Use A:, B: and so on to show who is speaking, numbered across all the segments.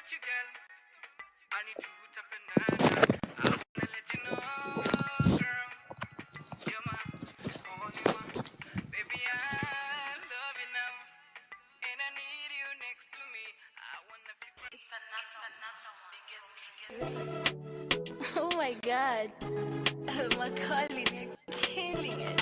A: met you, girl, I need to tap in that. I wanna let you know, girl, you're my only one. Baby, I love you now, and I need you next to me. I wanna feel
B: it's another biggest. Oh my God, Macaulay, you're killing it.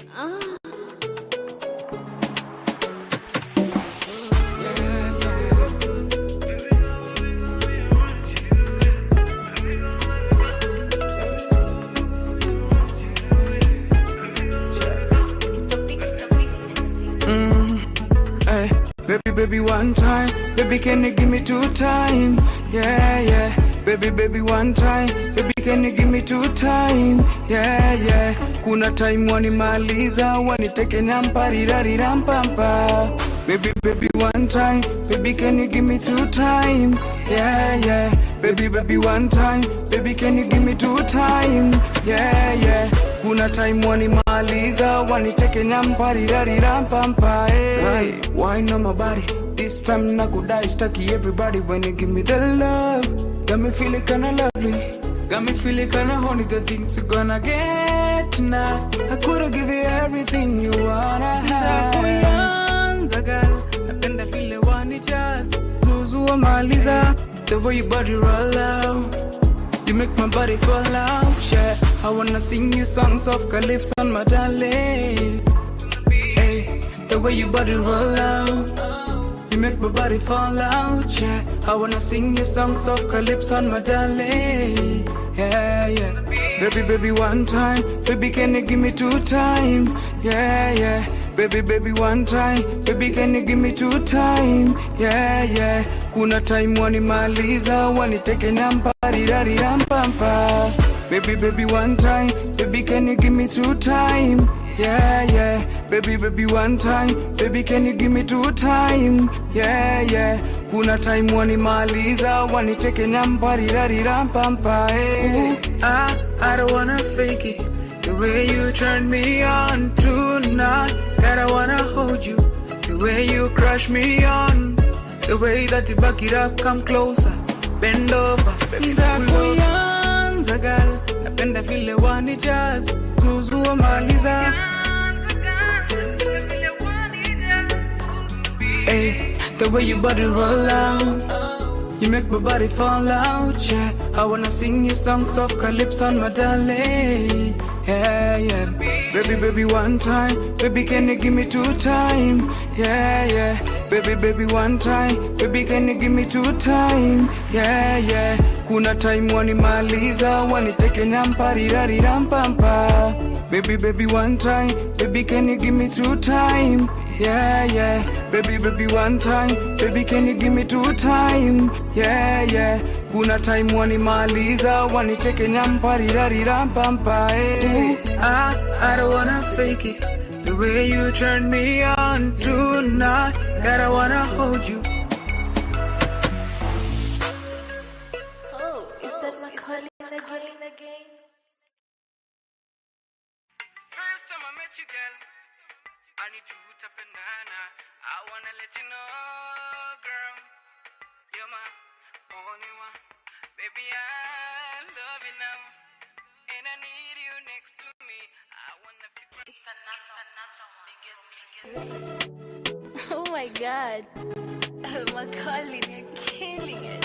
A: Baby, one time, baby, can you give me 2 time? Yeah. Baby, one time, baby, can you give me 2 time? Yeah. Kuna time wanimaliza, waniteke nampari rampampa. Baby, one time, baby, can you give me 2 time? Yeah. Baby, one time, baby, can you give me 2 time? Yeah. Kuna time wanimaliza, waniteke nampari rampampa. Hey, wine on my body. This time nakudai staki everybody when you give me the love. Got me feeling kinda lovely, got me feeling kinda honey. The things you're gonna get now, I could've give you everything you wanna have. Kuyanza girl, napenda vile wanijaz Zuzua maliza, the way your body roll out, you make my body fall out, yeah. I wanna sing you songs of calypso on my darling. Hey, the way your body roll out, you make my body fall out, yeah. I wanna sing you songs of calypso on my darling. Yeah. Baby, one time, baby, can you give me 2 time? Yeah. Baby, one time, baby, can you give me 2 time? Yeah. Kuna time wanimaliza, waniteke nampari rampampa. Baby, one time, baby, can you give me 2 time? Yeah. Baby, one time, baby, can you give me 2 time? Yeah. Kuna time wanimaliza, waniteke nampari rampampa. Hey. I don't wanna fake it, the way you turn me on tonight. God, I wanna hold you, the way you crush me on, the way that you back it up, come closer, bend over, baby. Kuyanza girl, napenda vile wanijaz Zuzua maliza. Hey, the way your body roll out, you make my body fall out, yeah. I wanna sing you songs of calypso on my darling. Yeah. Baby, one time, baby, can you give me 2 time? Yeah. Baby, one time, baby, can you give me 2 time? Yeah. Kuna time wanimaliza, waniteke nampari rampampa. Baby, one time, baby, can you give me 2 time? Yeah. Baby, one time, baby, can you give me 2 time? Yeah. Kuna time wanimaliza, waniteke nampari rampampa. Hey. I don't wanna fake it, the way you turn me on tonight. God, I wanna hold you.
B: Oh, is that Macaulay again?
A: First time I met you, girl, I need to tap in nana. I wanna let you know, girl, you're my only one. Baby, I love you now, and I need you next to me. I wanna feel
B: It's another biggest. Oh my God, Macaulay, you're killing it.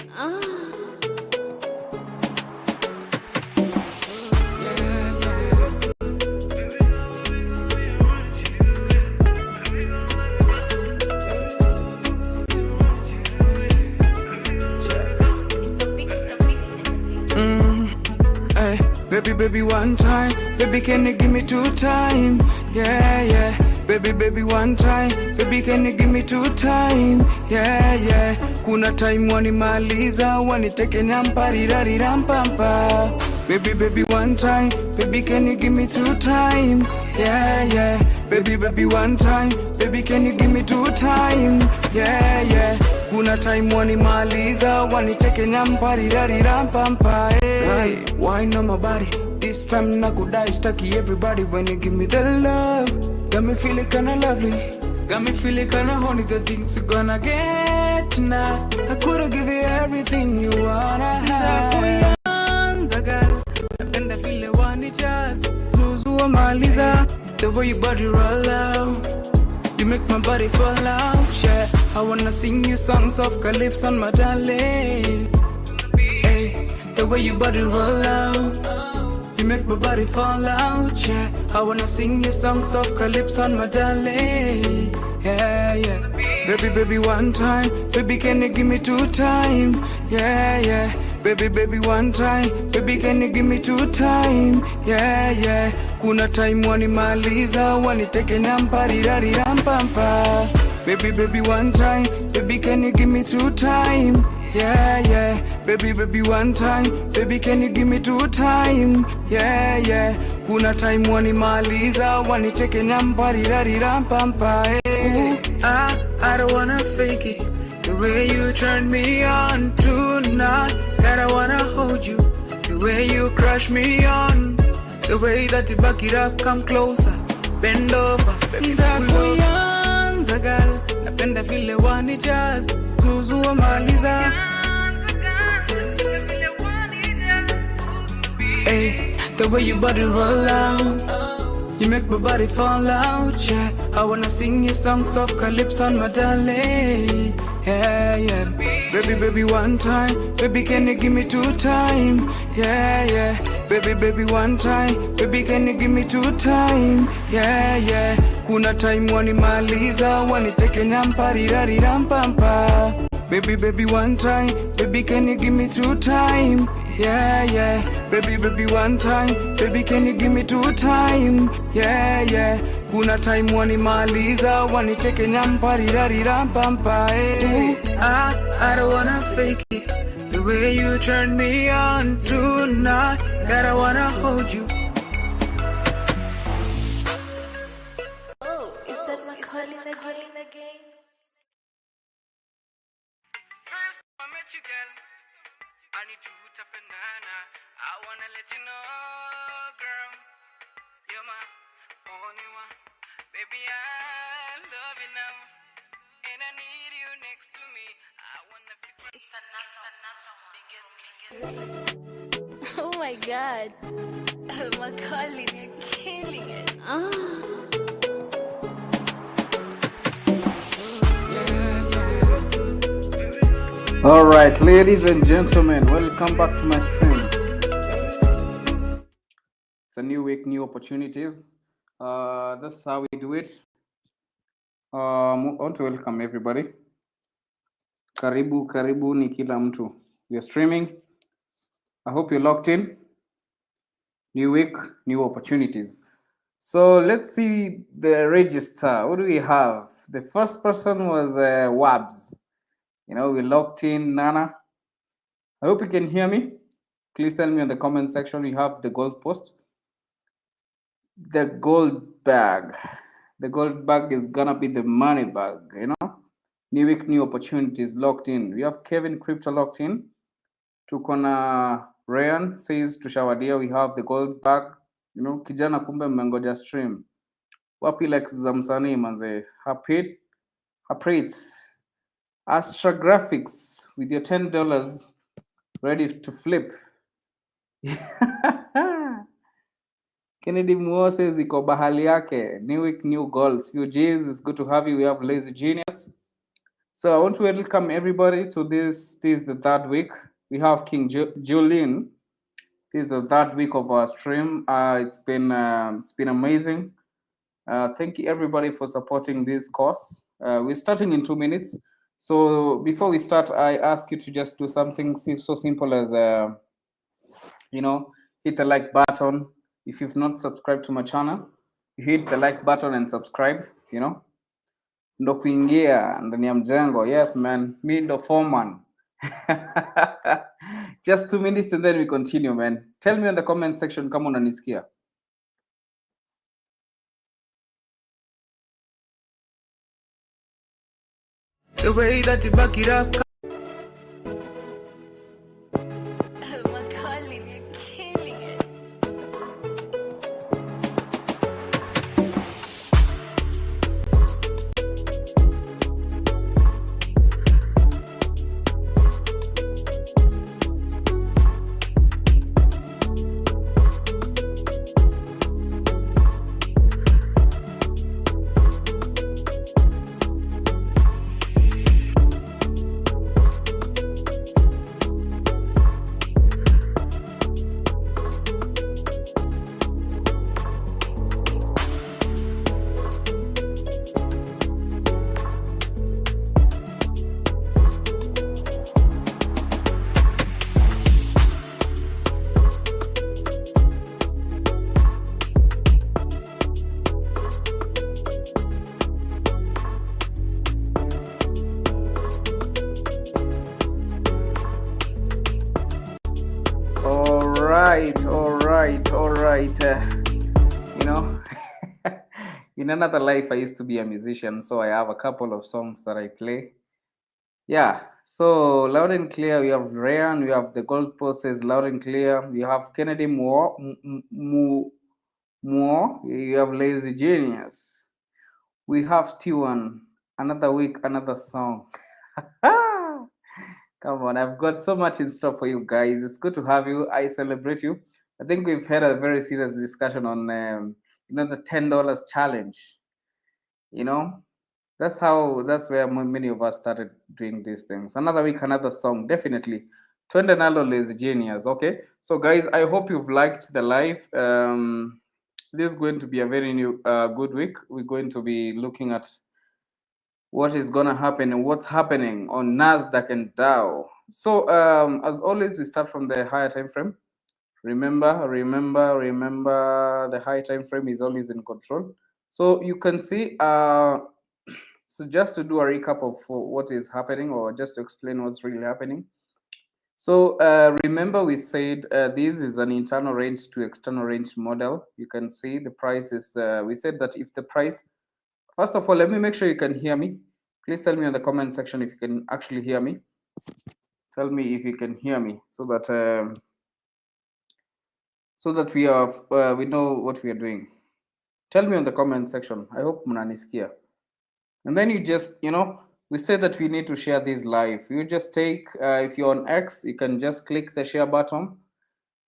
A: Baby, one time, baby, can you give me 2 time? Yeah. Baby, one time, baby, can you give me 2 time? Yeah. Kuna time wanimaliza, waniteke nampari rampampa. Baby, one time, baby, can you give me 2 time? Yeah. Baby, one time, baby, can you give me 2 time? Yeah. Kuna time wanimaliza, waniteke nampari rampampa. Hey, wine on my body. This time nakudai staki everybody when you give me the love. Got me feeling kinda lovely, Got me feeling kinda horny, the things you're gonna get tonight. I could've give you everything you wanna have. Ndakuyanza girl, napenda vile wanijazz. Zuzua maliza, the way your body roll out. You make my body fall out, yeah. I wanna sing you songs of calypso on my darling. Hey, the way your body roll out. You make my body fall out, yeah. I wanna sing you songs of calypso on my darling. Yeah, yeah. Baby, baby, one time. Baby, can you give me 2 time? Yeah, yeah. Baby, baby, one time. Baby, can you give me 2 time? Yeah, yeah. Kuna time wanimaliza, waniteke nyamparirari rampampa. Baby, baby, one time. Baby, can you give me 2 time? Yeah, yeah. Baby, baby, one time. Baby, can you give me 2 time? Yeah, yeah. Kuna time wanimaliza, waniteke nyamparirari rampampa. Ooh, I don't wanna fake it. The way you turn me on tonight. God, I wanna hold you. The way you crush me on. The way that you back it up, come closer. Bend over, baby, ndakuyanza girl, napenda vile wanijazz. Zuzua maliza. Hey, the way your body roll out. You make my body fall out, yeah. I wanna sing you songs of calypso on my darling. Yeah, yeah. Baby, baby, one time. Baby, can you give me 2 time? Yeah, yeah. Baby, baby, one time. Baby, can you give me 2 time? Yeah, yeah. Kuna time wanimaliza, waniteke nyamparirari rampampa. Baby, baby, one time. Baby, can you give me 2 time? Yeah, yeah. Baby, baby, one time. Baby, can you give me 2 time? Yeah, yeah. Kuna time wanimaliza, waniteke nyamparirari rampampa. Ooh, I don't wanna fake it. The way you turn me on tonight. God, I wanna hold you.
B: Oh, is that my calling again?
A: First I met you, girl. I need to tap a nana. I wanna let you know, girl. You're my only one. Baby, I love you now. And I need you next to me. I wanna feel
B: It's another biggest. Oh my god. My calling, you're killing it.
C: Alright, ladies and gentlemen, welcome back to my stream. It's a new week, new opportunities. That's how we do it. I want to welcome everybody. Karibu ni kila mtu. We are streaming. I hope you're locked in. New week, new opportunities. So let's see the register. What do we have? The first person was Wabs. You know, we locked in Nana. I hope you can hear me. Please tell me in the comment section. We have the gold post. The gold bag. The gold bag is gonna be the money bag, you know. New week, new opportunities locked in. We have Kevin Crypto locked in. Tukona Ryan says to Shawadia, we have the gold bag. You know, kijana kumbe mmengoja stream. Wapi likes za msanii manze. Haprates. Astra Graphics with your $10 ready to flip. Kennedy Muo says iko bahali yake. New week, new goals. Few G's, it's good to have you. We have Lazy Genius. So I want to welcome everybody to this. This is the 3rd week. We have King Julian. This is the 3rd week of our stream. It's been amazing. Thank you everybody for supporting this course. We're starting in 2 minutes. So before we start, I ask you to just do something so simple as, you know, hit the like button. If you've not subscribed to my channel, hit the like button and subscribe, you know. Ndo kuingia ndani ya mjengo. Yes, man. Me ndo foreman. Just 2 minutes and then we continue, man. Tell me in the comment section kama unanisikia.
A: The way that you back it up.
B: My calling, you're killing it.
C: right, all right, all right. You know, in another life, I used to be a musician, so I have a couple of songs that I play. Yeah, so loud and clear. We have Ryan, we have the gold poses, loud and clear. We have Kennedy Moore, Moore. You have Lazy Genius. We have Stewan. Another week, another song. Come on, I've got so much in store for you guys. It's good to have you. I celebrate you. I think we've had a very serious discussion on, the $10 challenge. You know, that's where many of us started doing these things. Another week, another song, definitely. Twende nalo is genius. Okay, so guys, I hope you've liked the live. This is going to be a very new, good week. We're going to be looking at what is going to happen and what's happening on Nasdaq and Dow. So, as always, we start from the higher time frame. Remember, the high time frame is always in control. So you can see, so just to do a recap of what is happening, or just to explain what's really happening. So remember, we said this is an internal range to external range model. You can see the price is, we said that if the price, first of all, let me make sure you can hear me. Please tell me in the comment section if you can actually hear me. Tell me if you can hear me, so that we know what we are doing. Tell me in the comment section. I hope mnanisikia. And then you just, we say that we need to share this live. You just take, if you're on X, you can just click the share button,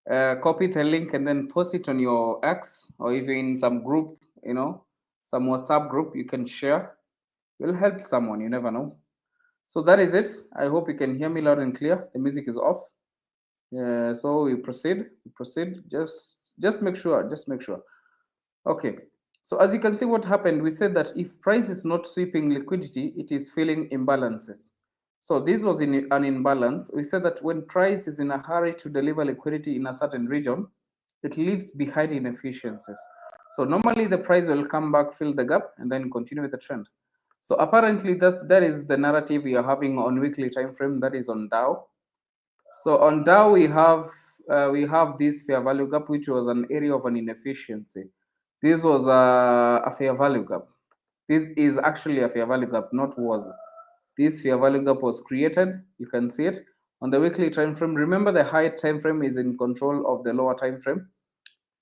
C: copy the link, and then post it on your X, or even in some group, some WhatsApp group, you can share. Will help someone, you never know. So that is it. I hope you can hear me loud and clear. The music is off. So we proceed. Just make sure. Okay. So as you can see, what happened, we said that if price is not sweeping liquidity, it is filling imbalances. So this was in an imbalance. We said that when price is in a hurry to deliver liquidity in a certain region, it leaves behind inefficiencies. So normally the price will come back, fill the gap, and then continue with the trend. So apparently that is the narrative we are having on weekly time frame. That is on Dow. So on Dow we have this fair value gap, which was an area of an inefficiency. This was a fair value gap. This is actually a fair value gap, not was. This fair value gap was created. You can see it on the weekly time frame. Remember, the high time frame is in control of the lower time frame.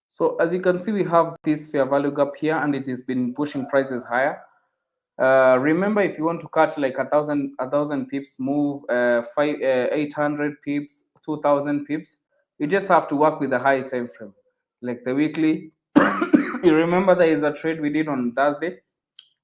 C: So as you can see, we have this fair value gap here, and it has been pushing prices higher. Remember, if you want to catch like a thousand pips move, 800 pips, 2000 pips, you just have to work with the high time frame, like the weekly. You remember there is a trade we did on Thursday,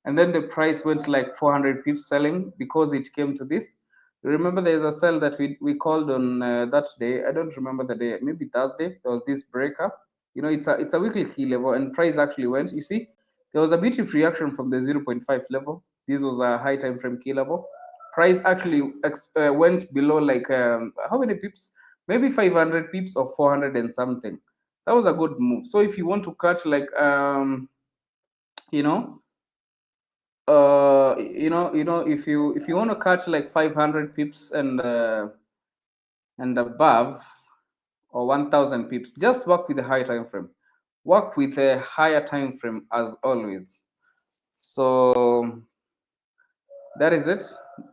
C: and then the price went like 400 pips selling because it came to this. Remember, there is a sell that we called on that day. I don't remember the day. Maybe Thursday. There was this breaker. It's a weekly key level, and price actually went. You see, there was a beautiful reaction from the 0.5 level. This was a high time frame key level. Price actually went below like how many pips? Maybe 500 pips or 400 and something. That was a good move. So if you want to catch like if you want to catch like 500 pips and above, or 1000 pips, just work with the high time frame. Work with a higher time frame as always. So that is it.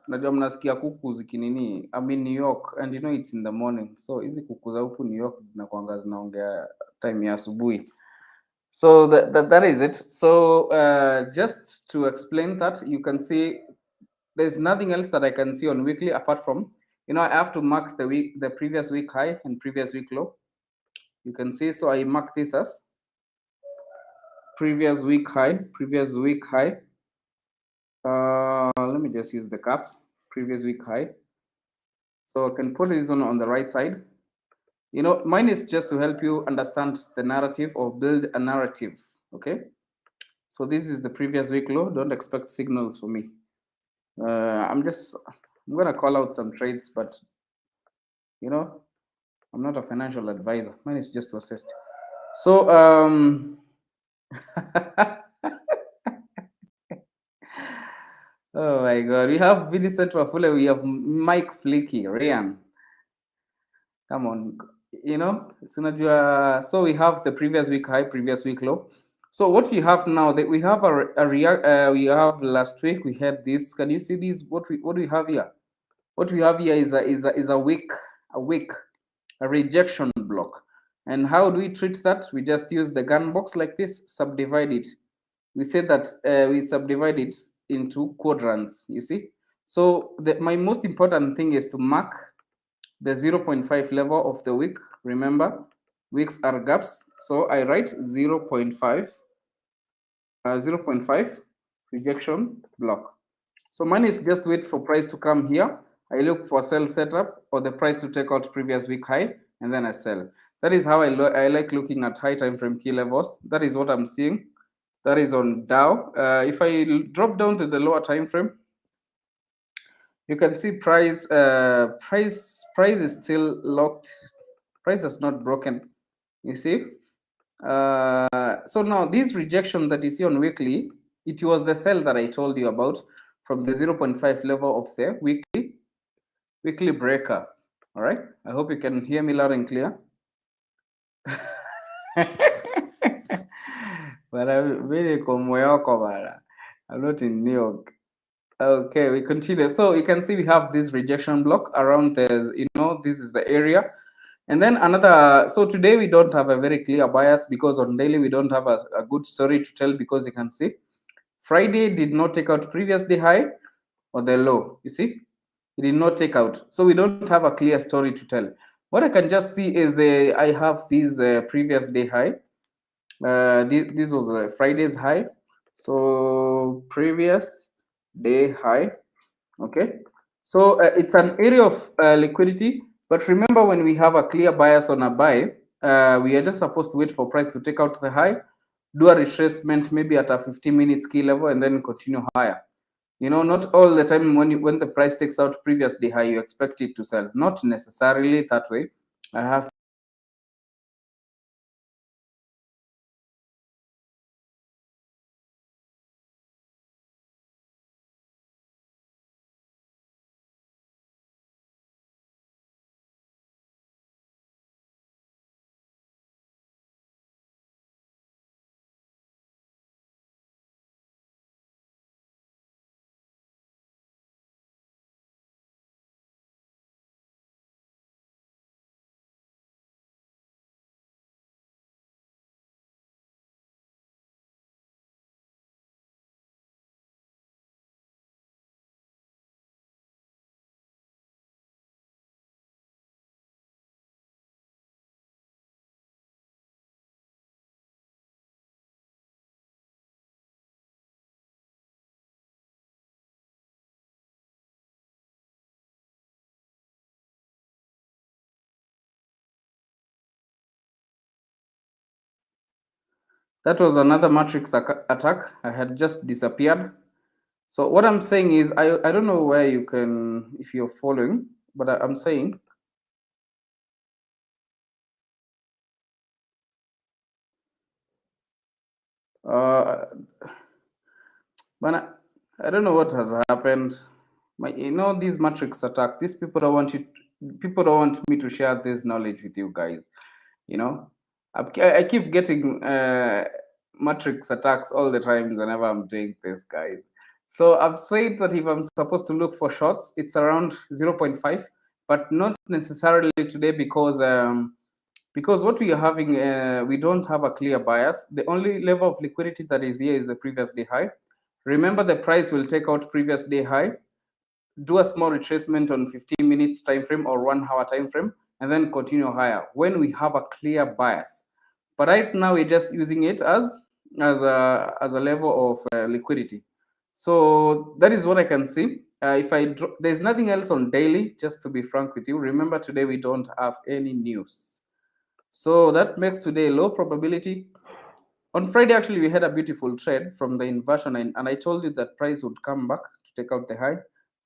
C: Najua mnasikia kuku zikinini. I'm in New York, and it's in the morning, so hizi kuku za huku New York zinakuanga zinaongea time ya asubuhi. So that is it. So just to explain that, you can see there's nothing else that I can see on weekly apart from, I have to mark the previous week high and previous week low. You can see, so I mark this as previous week high. Let me just use the caps, previous week high. So I can put this on the right side. Mine is just to help you understand the narrative or build a narrative. Okay. So this is the previous week low. Don't expect signals for me. I'm gonna call out some trades, but I'm not a financial advisor. Mine is just to assist. So oh my God, we have Vincent Wafule, we have Mike Flicky, Ryan. Come on, you know, so we have the previous week high, previous week low. So what we have now, that we have we have last week we had this. Can you see this? What we have here? What we have here is a week, a week, a rejection block. And how do we treat that? We just use the gun box like this, subdivide it. We say that we subdivide it into quadrants, you see. So my most important thing is to mark the 0.5 level of the week. Remember, weeks are gaps. So I write 0.5, 0.5 rejection block. So mine is just wait for price to come here. I look for sell setup or the price to take out previous week high, and then I sell. That is how I like looking at high time frame key levels. That is what I'm seeing. That is on Dow. If I drop down to the lower time frame, you can see price is still locked. Price is not broken. You see. So now this rejection that you see on weekly, it was the sell that I told you about from the 0.5 level of the weekly breaker. All right. I hope you can hear me loud and clear. But I'm not in New York. Okay, we continue. So you can see we have this rejection block around the, this is the area. And then another, so today we don't have a very clear bias because on daily we don't have a good story to tell, because you can see Friday did not take out previous day high or the low. You see, it did not take out. So we don't have a clear story to tell. What I can just see is I have this previous day high. This was Friday's high. So previous day high. Okay. So it's an area of liquidity. But remember, when we have a clear bias on a buy, we are just supposed to wait for price to take out the high, do a retracement maybe at a 15 minutes key level, and then continue higher. Not all the time when the price takes out previous day high, you expect it to sell. Not necessarily that way. I have that was another matrix attack. I had just disappeared. So what I'm saying is, I don't know where you can, if you're following, but I'm saying but I don't know what has happened. These matrix attack. These people don't want you. People don't want me to share this knowledge with you guys. I keep getting matrix attacks all the times whenever I'm doing this, guys. So I've said that if I'm supposed to look for shorts, it's around 0.5, but not necessarily today because what we are having, we don't have a clear bias. The only level of liquidity that is here is the previous day high. Remember, the price will take out previous day high, do a small retracement on 15 minutes time frame or 1 hour time frame, and then continue higher when we have a clear bias. But right now we're just using it as a level of liquidity. So that is what I can see. If there's nothing else on daily, just to be frank with you. Remember, today we don't have any news, so that makes today low probability. On Friday, actually, we had a beautiful trade from the inversion, and I told you that price would come back to take out the high.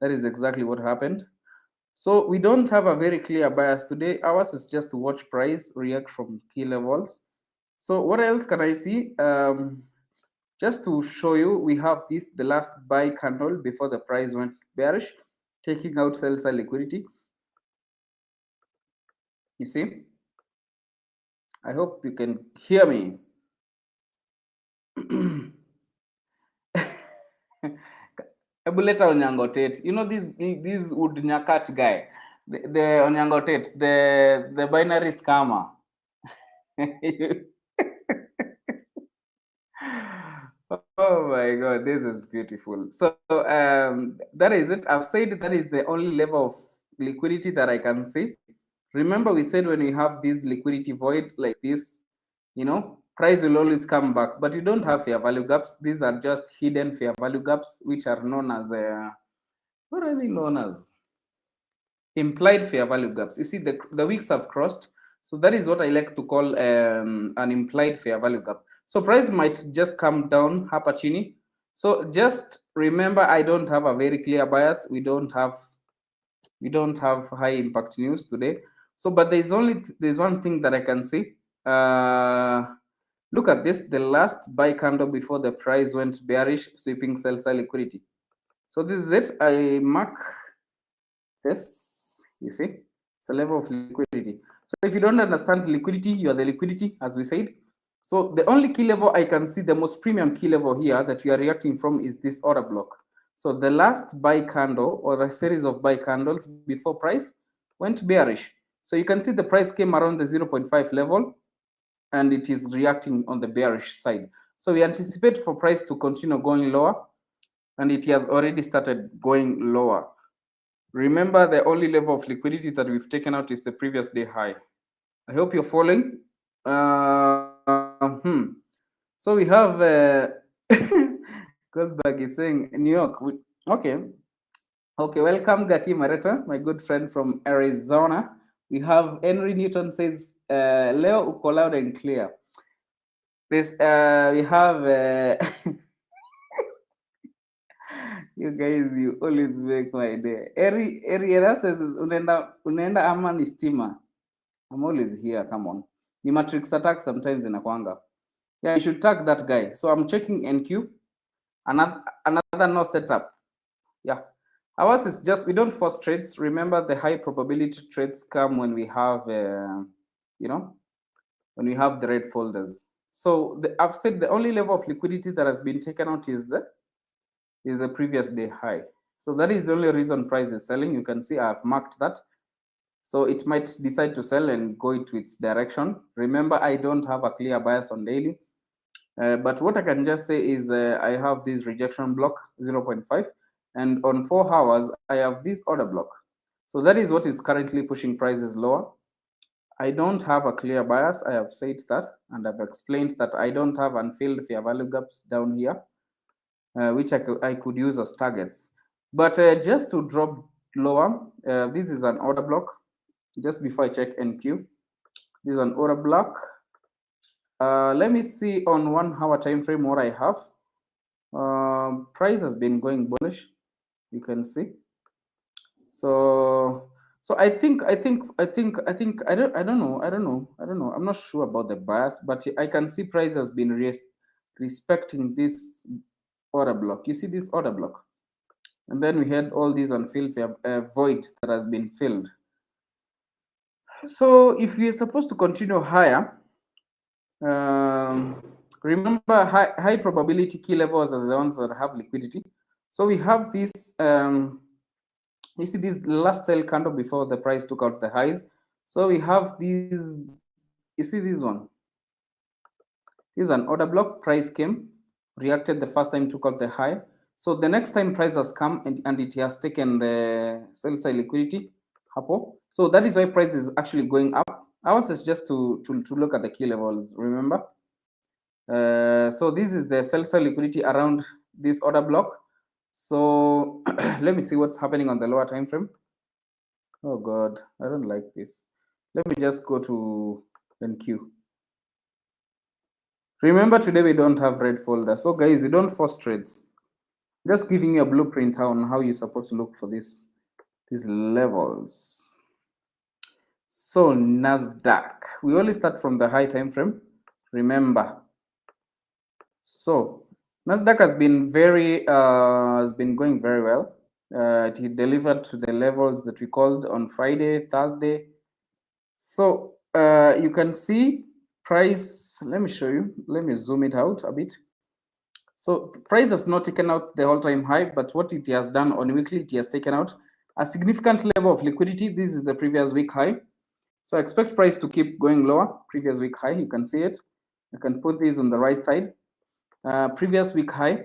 C: That is exactly what happened. So we don't have a very clear bias today. Ours is just to watch price react from key levels. So what else can I see? Just to show you, we have the last buy candle before the price went bearish, taking out sell side liquidity. You see? I hope you can hear me. Ebuleta Onyangotet. You know this Wood Nyakat guy, the Onyangotet, the binary scammer. Oh my God, this is beautiful. So that is it. I've said that is the only level of liquidity that I can see. Remember, we said when we have this liquidity void like this, you know, price will always come back, but you don't have fair value gaps. These are just hidden fair value gaps, which are known as what are they known as? Implied fair value gaps. You see, the wicks have crossed, so that is what I like to call an implied fair value gap. So price might just come down hapa chini. So just remember, I don't have a very clear bias. We don't have high impact news today. So, but there's one thing that I can see. Look at this, the last buy candle before the price went bearish, sweeping sell side liquidity. So this is it. I mark this, you see, it's a level of liquidity. So if you don't understand liquidity, you are the liquidity, as we said. So the only key level I can see, the most premium key level here that you are reacting from is this order block. So the last buy candle or the series of buy candles before price went bearish. So you can see the price came around the 0.5 level and it is reacting on the bearish side. So we anticipate for price to continue going lower, and it has already started going lower. Remember, the only level of liquidity that we've taken out is the previous day high. I hope you're following. So we have Goldberg is saying New York. Okay. Okay, welcome Gaki Mareta, my good friend from Arizona. We have Henry Newton says, Leo uko loud and clear. This we have you guys, you always make my day. Eri says unaenda ama ni stima. I'm always here, come on. The matrix attack sometimes in Akwanga. Yeah, you should tag that guy. So I'm checking NQ. Another no setup. Yeah. Ours is just, we don't force trades. Remember, the high probability trades come when we have, you know, when we have the red folders. So I've said the only level of liquidity that has been taken out is the previous day high. So that is the only reason price is selling. You can see I've marked that. So it might decide to sell and go into its direction. Remember, I don't have a clear bias on daily. But what I can just say is I have this rejection block 0.5, and on 4 hours I have this order block. So that is what is currently pushing prices lower. I don't have a clear bias. I have said that, and I've explained that I don't have unfilled fair value gaps down here, which I could use as targets. But just to drop lower, this is an order block. Just before I check NQ, this is an order block. Let me see on 1 hour time frame what I have. Price has been going bullish, you can see. So I think I don't know. I'm not sure about the bias, but I can see price has been respecting this order block. You see this order block, and then we had all these unfilled void that has been filled. So if we are supposed to continue higher, remember high probability key levels are the ones that have liquidity. So we have this, you see this last sell candle before the price took out the highs. So we have these, you see this one. This is an order block. Price came, reacted the first time, took out the high. So the next time price has come and it has taken the sell side liquidity. So that is why price is actually going up. Ours is just to look at the key levels, remember? So this is the sell side liquidity around this order block. So let me see what's happening on the lower time frame. Oh God, I don't like this. Let me just go to NQ. Remember, today we don't have red folder. So guys, you don't force trades. Just giving you a blueprint on how you're supposed to look for these levels. So Nasdaq, we only start from the high time frame. Remember. So Nasdaq has been going very well. It delivered to the levels that we called on Friday, Thursday. So you can see price, let me show you. Let me zoom it out a bit. So price has not taken out the all-time high, but what it has done on weekly, it has taken out a significant level of liquidity. This is the previous week high. So I expect price to keep going lower. Previous week high, you can see it. You can put this on the right side. Previous week high.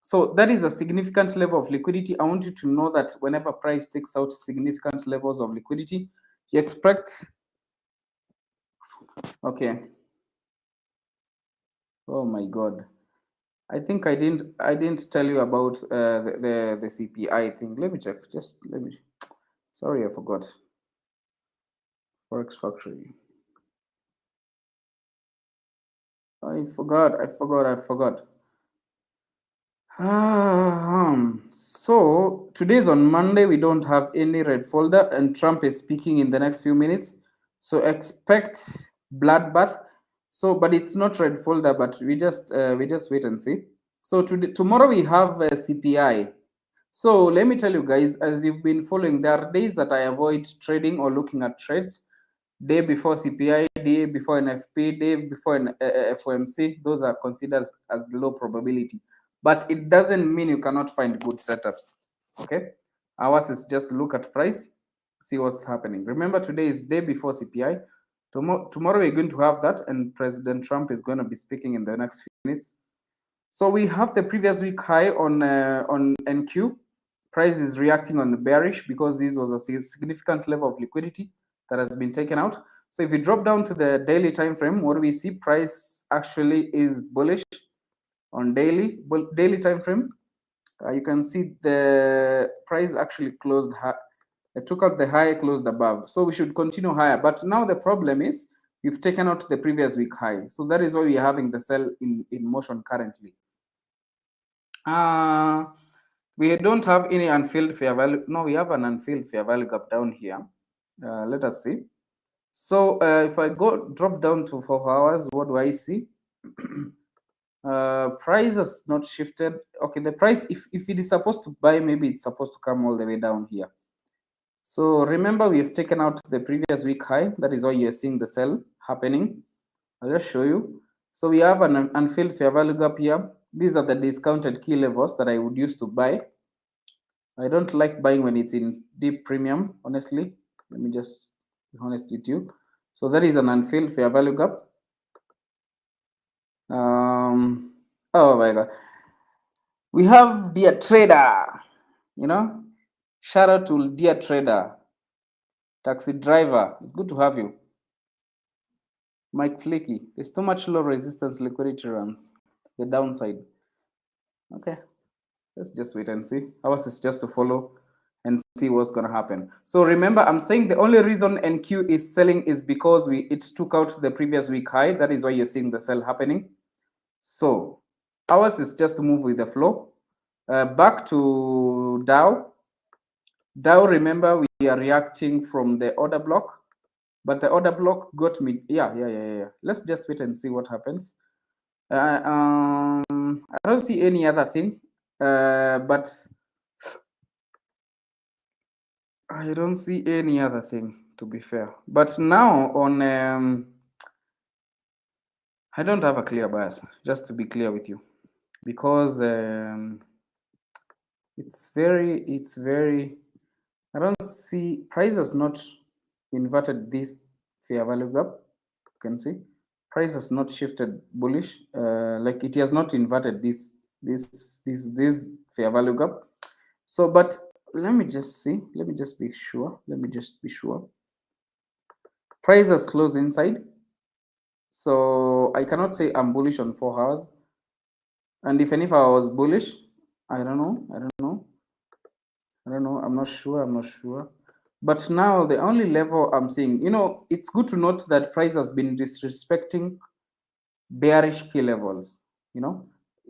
C: So that is a significant level of liquidity. I want you to know that whenever price takes out significant levels of liquidity, you expect, okay. Oh my God. I think I didn't tell you about the CPI thing. Let me check. Just let me. Sorry, I forgot. Forex Factory. I forgot. So today's on Monday. We don't have any red folder, and Trump is speaking in the next few minutes. So expect bloodbath. So, but it's not red folder. But we just wait and see. So tomorrow we have a CPI. So let me tell you guys, as you've been following, there are days that I avoid trading or looking at trades. Day before CPI, day before NFP, day before an FOMC, those are considered as low probability. But it doesn't mean you cannot find good setups. Okay, ours is just look at price, see what's happening. Remember, today is day before CPI. Tomorrow we're going to have that, and President Trump is going to be speaking in the next few minutes. So we have the previous week high on NQ. Price is reacting on the bearish because this was a significant level of liquidity that has been taken out. So if we drop down to the daily time frame, what do we see? Price actually is bullish on daily time frame. You can see the price actually closed high. It took out the high, closed above. So we should continue higher. But now the problem is we've taken out the previous week high. So that is why we are having the sell in motion currently. We don't have any unfilled fair value. No, we have an unfilled fair value gap down here. Let us see. So if I drop down to 4 hours, what do I see? Price has not shifted. Okay, the price, if it is supposed to buy, maybe it's supposed to come all the way down here. So remember, we have taken out the previous week high. That is why you're seeing the sell happening. I'll just show you. So we have an unfilled fair value gap here. These are the discounted key levels that I would use to buy. I don't like buying when it's in deep premium, honestly. Let me just be honest with you. So that is an unfilled fair value gap. Oh my God. We have Dear Trader, you know, shout out to Dear Trader, taxi driver. It's good to have you. Mike Flicky, there's too much low resistance liquidity runs, the downside. Okay, let's just wait and see. Ours is just to follow and see what's going to happen. So remember, I'm saying the only reason NQ is selling is because it took out the previous week high. That is why you're seeing the sell happening. So ours is just to move with the flow. Back to Dow. Dow, remember, we are reacting from the order block, but the order block got me. Yeah. Let's just wait and see what happens. I don't see any other thing, but I don't see any other thing, to be fair. But now on, I don't have a clear bias, just to be clear with you, because it's very, I don't see, price has not inverted this fair value gap. You can see price has not shifted bullish, like it has not inverted this fair value gap. So, but let me just see. Let me just be sure. Price has closed inside. So I cannot say I'm bullish on 4 hours. And if I was bullish, I don't know. I'm not sure. But now the only level I'm seeing, it's good to note that price has been disrespecting bearish key levels.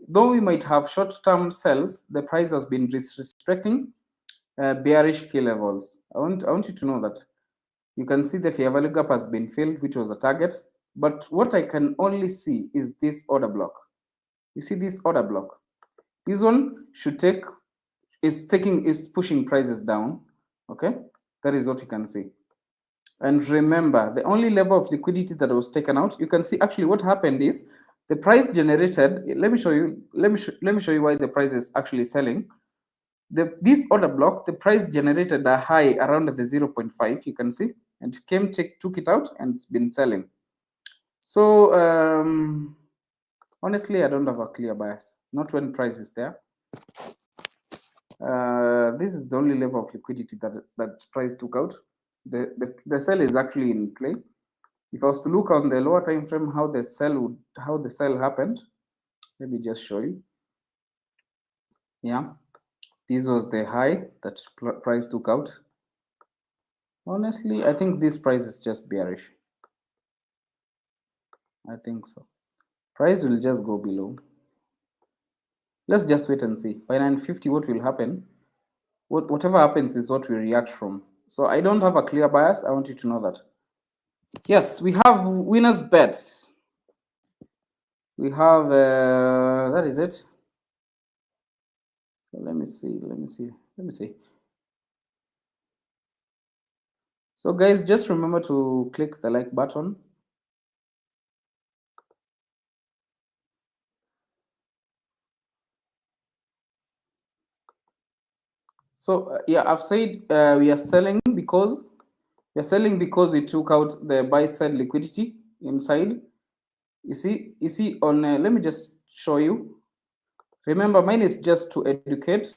C: Though we might have short-term sells, the price has been disrespecting bearish key levels. I want you to know that. You can see the fair value gap has been filled, which was a target. But what I can only see is this order block. You see this order block? This one is pushing prices down. Okay, that is what you can see. And remember, the only level of liquidity that was taken out, you can see actually what happened is the price generated. Let me show you. Let me show you why the price is actually selling. This order block, the price generated a high around the 0.5. You can see, and took it out, and it's been selling. So honestly, I don't have a clear bias. Not when price is there. This is the only level of liquidity that price took out. The sell is actually in play. If I was to look on the lower time frame, how the sell happened, let me just show you. Yeah, this was the high that price took out. Honestly, I think this price is just bearish. I think so. Price will just go below. Let's just wait and see. By 950, what will happen? Whatever happens is what we react from. So I don't have a clear bias. I want you to know that. Yes, we have winners bets. We have that is it. So let me see. So guys, just remember to click the like button. So yeah, I've said we are selling because we took out the buy side liquidity inside. You see on let me just show you. Remember, mine is just to educate,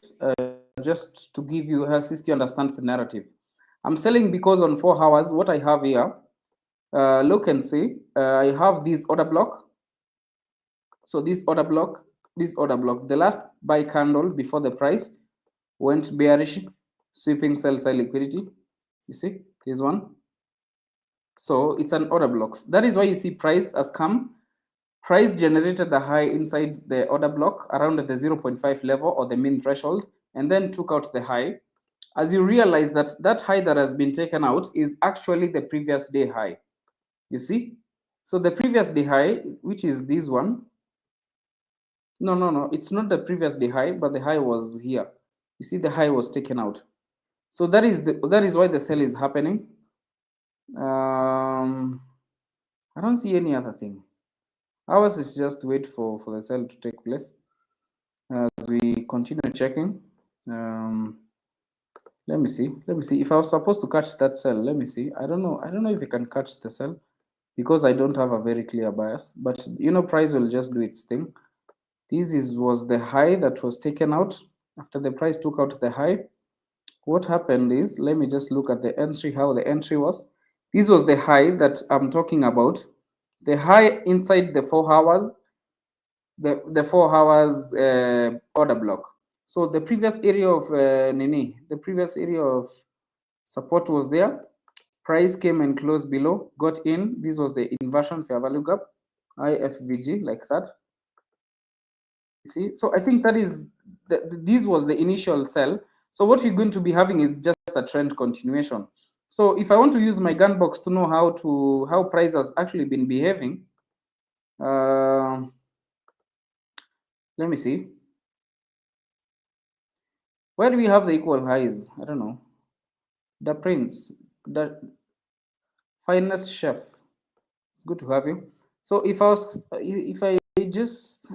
C: just to give you, assist you understand the narrative. I'm selling because on 4 hours, what I have here, look and see, I have this order block. So this order block, the last buy candle before the price went bearish, sweeping sell side liquidity. You see this one. So it's an order block. That is why you see price has come. Price generated a high inside the order block around the 0.5 level or the mean threshold, and then took out the high. As you realize that that high that has been taken out is actually the previous day high. You see? So the previous day high, which is this one. No, it's not the previous day high, but the high was here. You see, the high was taken out. So that is why the sell is happening. I don't see any other thing. Ours is just wait for the sell to take place. As we continue checking, let me see. If I was supposed to catch that sell, let me see. I don't know if I can catch the sell because I don't have a very clear bias. But you know, price will just do its thing. This was the high that was taken out. After the price took out the high, what happened is, let me just look at the entry, how the entry was. This was the high that I'm talking about. The high inside the 4 hours, the 4 hours order block. So the previous area of the previous area of support was there. Price came and closed below, got in. This was the inversion fair value gap, IFVG, like that. See, so I think that is this was the initial sell. So what we're going to be having is just a trend continuation. So if I want to use my gun box to know how price has actually been behaving, let me see. Where do we have the equal highs? I don't know. The Prince, the finest chef. It's good to have you. So if I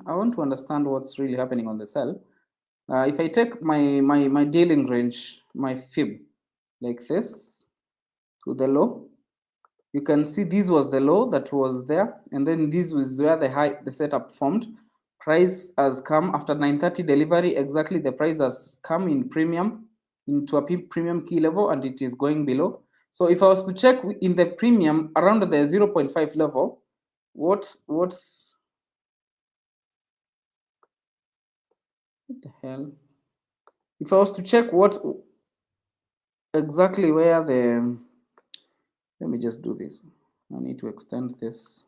C: want to understand what's really happening on the sell. If I take my dealing range, my fib, like this, to the low, you can see this was the low that was there, and then this was where the setup formed. Price has come after 9:30 delivery, exactly the price has come in premium into a premium key level, and it is going below. So if I was to check in the premium around the 0.5 level, what the hell? If I was to check what exactly where the, let me just do this. I need to extend this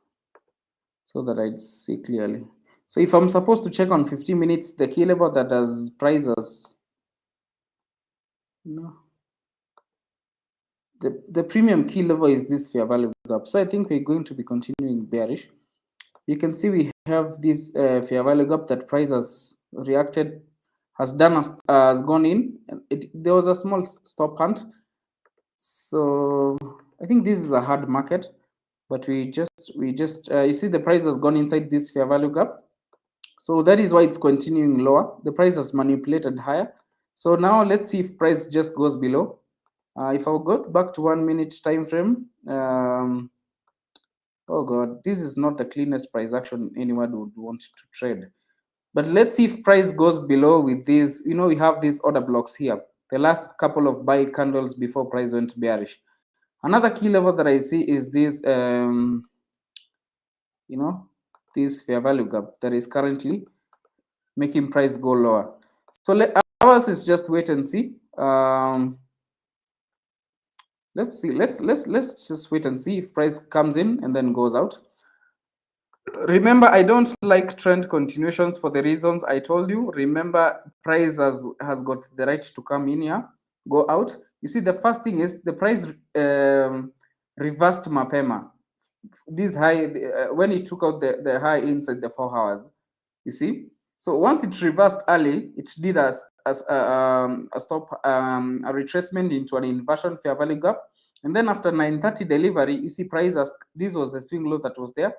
C: so that I see clearly. So if I'm supposed to check on 15 minutes, the key level that has prices, no, the premium key level is this fair value gap. So I think we're going to be continuing bearish. You can see we have this fair value gap that price has reacted, has gone in. There was a small stop hunt. So I think this is a hard market, but we just you see the price has gone inside this fair value gap. So that is why it's continuing lower. The price has manipulated higher. So now let's see if price just goes below. If I go back to 1 minute time frame, oh god, this is not the cleanest price action anyone would want to trade. But let's see if price goes below with these. You know, we have these order blocks here. The last couple of buy candles before price went bearish. Another key level that I see is this, you know, this fair value gap that is currently making price go lower. So ours is just wait and see. Let's see. Let's just wait and see if price comes in and then goes out. Remember, I don't like trend continuations for the reasons I told you. Remember, price has got the right to come in here, go out. You see, the first thing is the price reversed mapema. This high, when it took out the high inside the 4 hours, you see. So once it reversed early, it did as a stop, a retracement into an inversion fair value gap. And then after 9:30 delivery, you see price as this was the swing low that was there.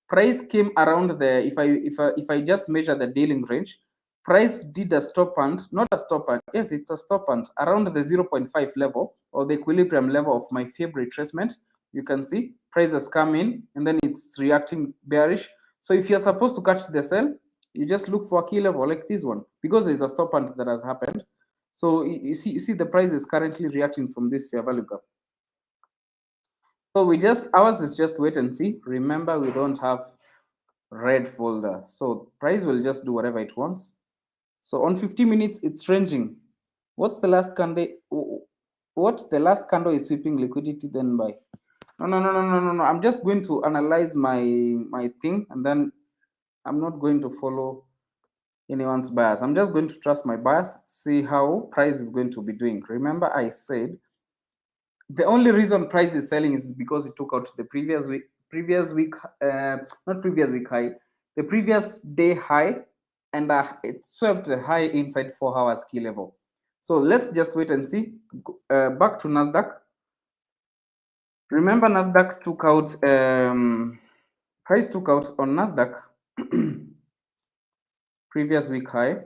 C: Price came around the, if I just measure the dealing range, price did a stop hunt, not a stop hunt, yes, it's a stop hunt around the 0.5 level or the equilibrium level of my favorite retracement. You can see price has come in and then it's reacting bearish. So if you're supposed to catch the sell, you just look for a key level like this one because there's a stop hunt that has happened. So you see the price is currently reacting from this fair value gap. So ours is just wait and see. Remember, we don't have red folder. So price will just do whatever it wants. So on 50 minutes, it's ranging. What's the last candle? What the last candle is sweeping liquidity then buy? No. I'm just going to analyze my thing and then I'm not going to follow anyone's bias. I'm just going to trust my bias, see how price is going to be doing. Remember, I said the only reason price is selling is because it took out the previous week, not previous week high, the previous day high, and it swept the high inside 4 hours key level. So let's just wait and see. Back to Nasdaq. Remember, Nasdaq took out, price took out on Nasdaq previous week high.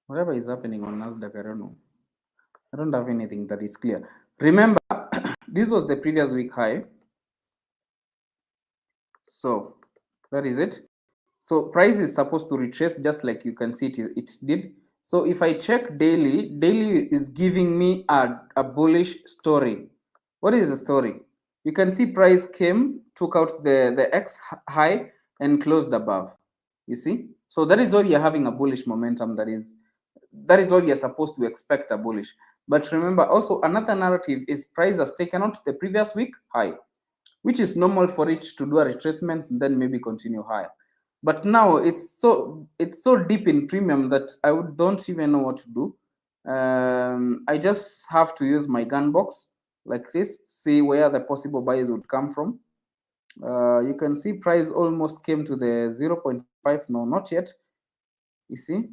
C: Whatever is happening on Nasdaq, I don't know. I don't have anything that is clear. Remember, this was the previous week high. So that is it. So price is supposed to retrace just like you can see it did. So if I check daily is giving me a bullish story. What is the story? You can see price came, took out the X high and closed above. You see? So that is why we are having a bullish momentum. That is what we are supposed to expect, a bullish. But remember also another narrative is price has taken out the previous week high, which is normal for it to do a retracement and then maybe continue higher. But now it's so deep in premium that I don't even know what to do. I just have to use my gun box like this, see where the possible buys would come from. You can see price almost came to the 0.5. No, not yet. You see?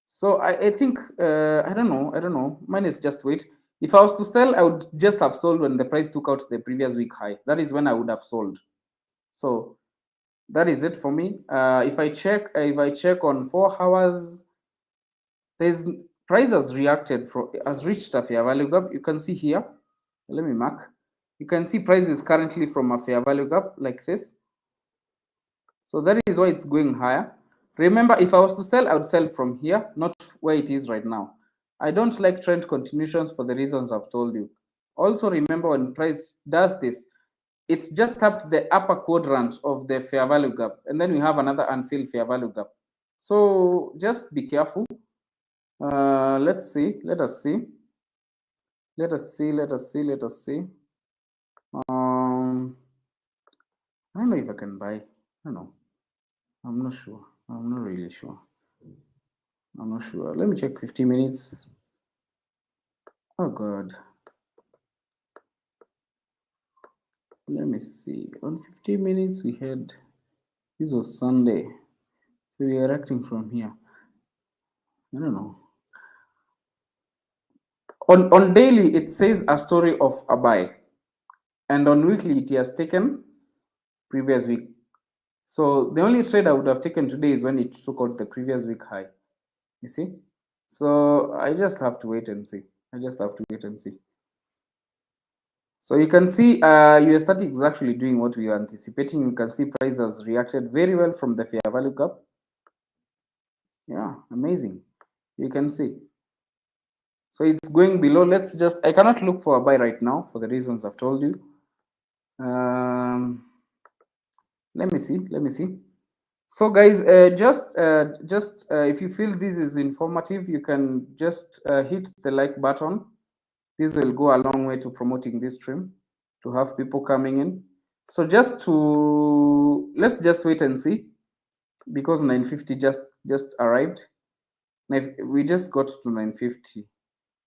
C: So I think, I don't know. Mine is just wait. If I was to sell, I would just have sold when the price took out the previous week high. That is when I would have sold. So that is it for me. If I check on 4 hours, there's price has reacted has reached a fair value gap. You can see here. Let me mark. You can see price is currently from a fair value gap like this. So that is why it's going higher. Remember, if I was to sell, I would sell from here, not where it is right now. I don't like trend continuations for the reasons I've told you. Also, remember when price does this, it's just tapped the upper quadrant of the fair value gap, and then we have another unfilled fair value gap. So just be careful. Let's see. Let us see. I don't know if I can buy. I don't know. I'm not sure. I'm not really sure. I'm not sure. Let me check 50 minutes. Oh God. Let me see. On 50 minutes we had, this was Sunday. So we are acting from here. I don't know. On daily, it says a story of a buy. and on weekly it has taken previous week. So the only trade I would have taken today is when it took out the previous week high. You see? So I just have to wait and see. So you can see US static is actually doing what we were anticipating. You can see price has reacted very well from the fair value gap. Yeah, amazing. You can see. So it's going below. I cannot look for a buy right now for the reasons I've told you. Let me see. So guys, if you feel this is informative, you can just hit the like button. This will go a long way to promoting this stream, to have people coming in. So let's just wait and see, because 950 just arrived. We just got to 950.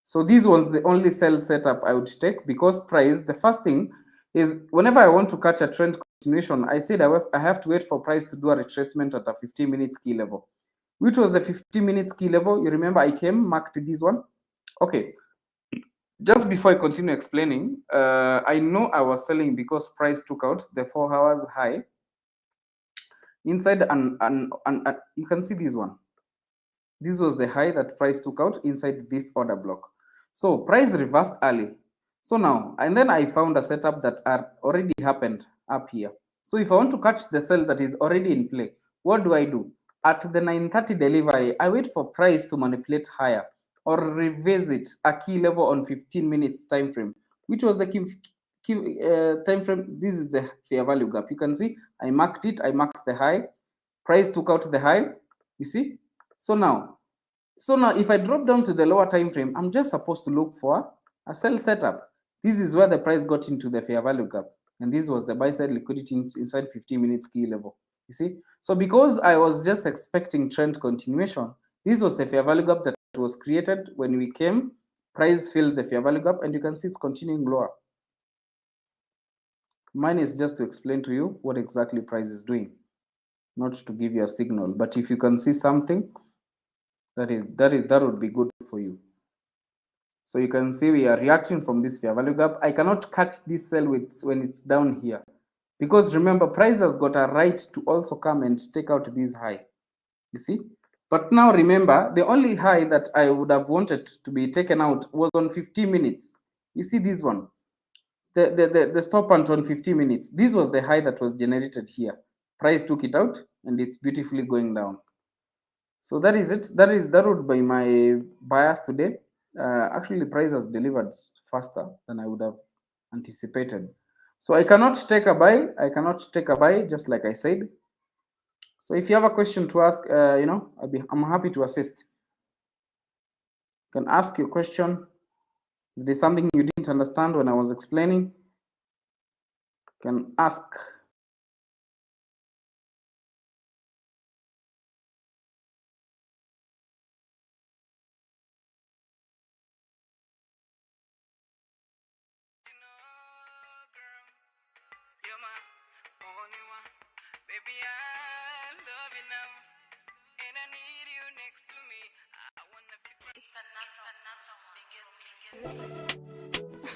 C: So this was the only sell setup I would take, because price, the first thing is, whenever I want to catch a trend continuation, I said I have to wait for price to do a retracement at a 15-minute key level. Which was the 15-minute key level? You remember I marked this one? Okay. Just before I continue explaining, I know I was selling because price took out the 4 hours high inside, and you can see this one. This was the high that price took out inside this order block. So price reversed early. So now, and then I found a setup that already happened up here. So if I want to catch the sell that is already in play, what do I do? At the 9:30 delivery, I wait for price to manipulate higher or revisit a key level on 15 minutes time frame, which was the key time frame. This is the fair value gap. You can see I marked it. I marked the high. Price took out the high. You see? So now if I drop down to the lower time frame, I'm just supposed to look for a sell setup. This is where the price got into the fair value gap, and this was the buy side liquidity inside 15 minutes key level. You see? So because I was just expecting trend continuation, this was the fair value gap that was created when we came. Price filled the fair value gap, and you can see it's continuing lower. Mine is just to explain to you what exactly price is doing, not to give you a signal. But if you can see something, that would be good for you. So you can see we are reacting from this fair value gap. I cannot catch this sell when it's down here, because remember, price has got a right to also come and take out this high. You see? But now remember, the only high that I would have wanted to be taken out was on 15 minutes. You see this one? The stop point on 50 minutes. This was the high that was generated here. Price took it out, and it's beautifully going down. So that is it. That would be my bias today. Actually, the price has delivered faster than I would have anticipated. So I cannot take a buy. Just like I said. So if you have a question to ask, I'm happy to assist. You can ask your question. If there's something you didn't understand when I was explaining, you can ask.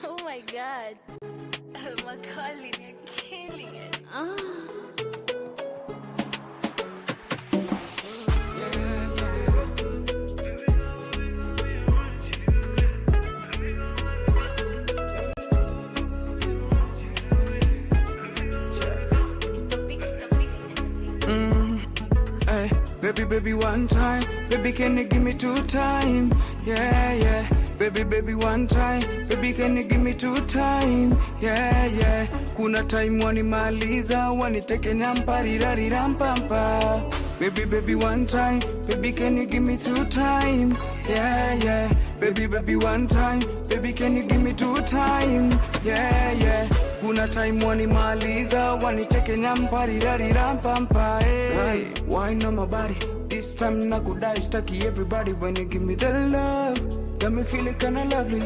B: Oh my god. My colleague, you're killing it.
A: Baby, one time. Baby, can you give me 2 time? Yeah. Baby, one time. Baby, can you give me 2 time? Yeah. Kuna time wanimaliza, waniteke nyamparirarirampampa. Baby, one time. Baby, can you give me 2 time? Yeah. Baby, one time. Baby, can you give me 2 time? Yeah. Kuna time wanimaliza, waniteke nyamparirarirampampa. Hey, why not my body? This time nakudai staki everybody when you give me the love. Got me feeling kinda lovely.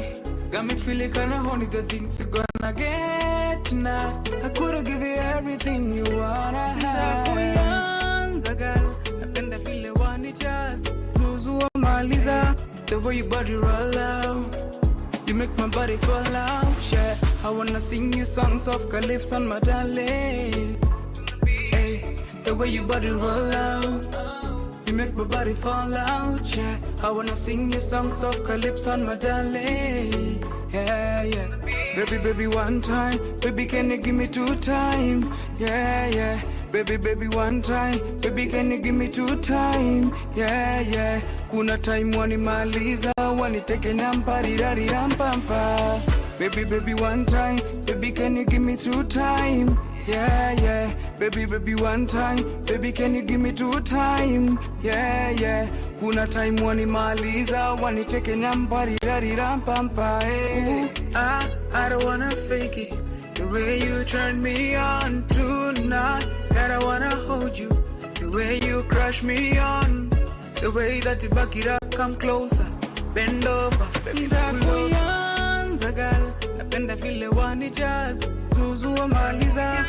A: Got me feeling kinda honey, the things you're gonna get now. I could've give you everything you wanna have. Kuyanza girl, napenda vile wanijaz. Zuzu maliza, the way your body roll out. You make my body fall out, yeah. I I wanna sing you songs of calypso and my darling. Hey, the way your body roll out, you make my body fall out, yeah. I wanna sing you songs of calypso and my darling. Yeah, yeah. Baby, baby, one time. Baby, can you give me 2 time? Yeah, yeah. Baby, baby, one time. Baby, can you give me 2 time? Yeah, yeah. Kuna time wanimaliza, waniteke nyamparirari rampampa. Baby, baby, one time. Baby, can you give me 2 time? Yeah, yeah. Baby, baby, one time. Baby, can you give me 2 time? Yeah, yeah. Kuna time wanimaliza, waniteke nyamparirari rampampa. Hey. I don't wanna fake it. The way you turn me on tonight, God, I wanna hold you. The way you crush me on, the way that you back it up, come closer, bend over, baby, ndakuyanza girl, napenda vile wanijaz, tuzua maliza.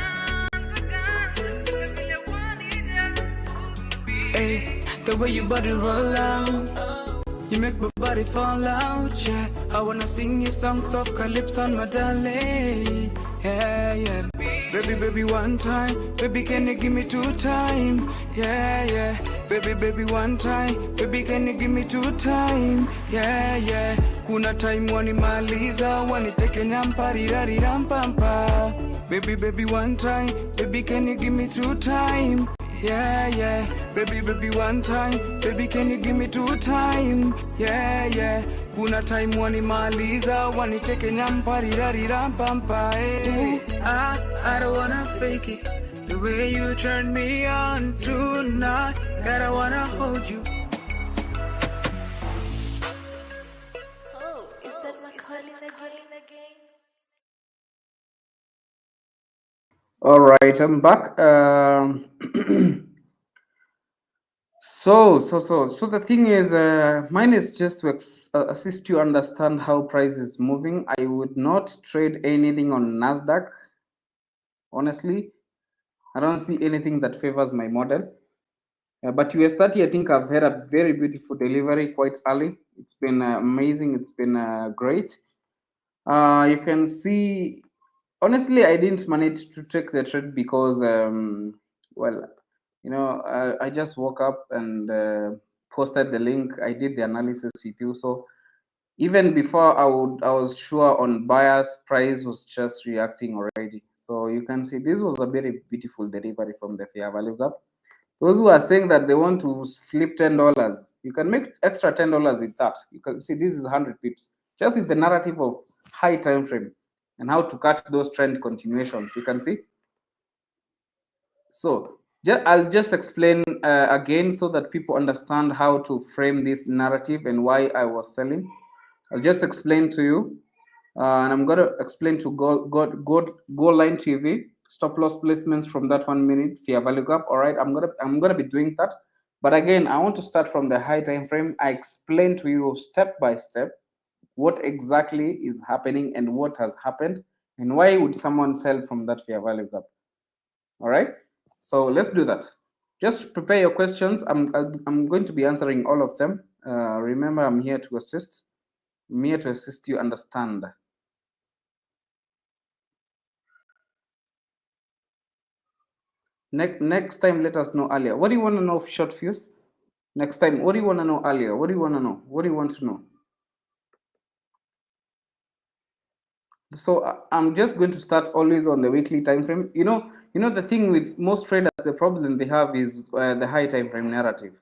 A: Hey, the way your body roll out, you make my body fall out, yeah. I wanna sing you songs of calypso and my darling. Yeah, yeah. Baby, baby, one time. Baby, can you give me 2 time? Yeah, yeah. Baby, baby, one time. Baby, can you give me 2 time? Yeah, yeah. Kuna time wanimaliza, waniteke nyamparirari rampampa. Baby, baby, one time. Baby, can you give me 2 time? Yeah, yeah. Baby, baby, one time. Baby, can you give me 2 time? Yeah, yeah. Kuna time wanimaliza, waniteke nyamparirari rampampa. Hey. I don't wanna fake it. The way you turn me on tonight, God, I wanna hold you.
B: Oh, is that my calling again?
C: All right, I'm back. So the thing is, mine is just to assist you understand how price is moving. I would not trade anything on Nasdaq. Honestly, I don't see anything that favors my model. But US30, I think I've had a very beautiful delivery quite early. It's been amazing. It's been great. You can see, honestly, I didn't manage to take the trade because, well, you know, I just woke up and posted the link. I did the analysis with you. So even before I was sure on buyers, price was just reacting already. So you can see this was a very beautiful delivery from the fair value gap. Those who are saying that they want to flip $10, you can make extra $10 with that. You can see this is 100 pips, just with the narrative of high time frame and how to catch those trend continuations. You can see. So I'll just explain again so that people understand how to frame this narrative and why I was selling. I'll just explain to you, and I'm going to explain to go line TV stop loss placements from that 1 minute fair value gap. All right, I'm gonna be doing that, but again, I want to start from the high time frame. I explain to you step by step what exactly is happening and what has happened and why would someone sell from that fair value gap. All right, so let's do that. Just prepare your questions. I'm going to be answering all of them. Remember, I'm here to assist. I'm here to assist you understand. Next time, let us know earlier. What do you want to know of short fuse? Next time, what do you want to know earlier? What do you want to know? What do you want to know? So I'm just going to start always on the weekly time frame. You know the thing with most traders, the problem they have is the high time frame narrative.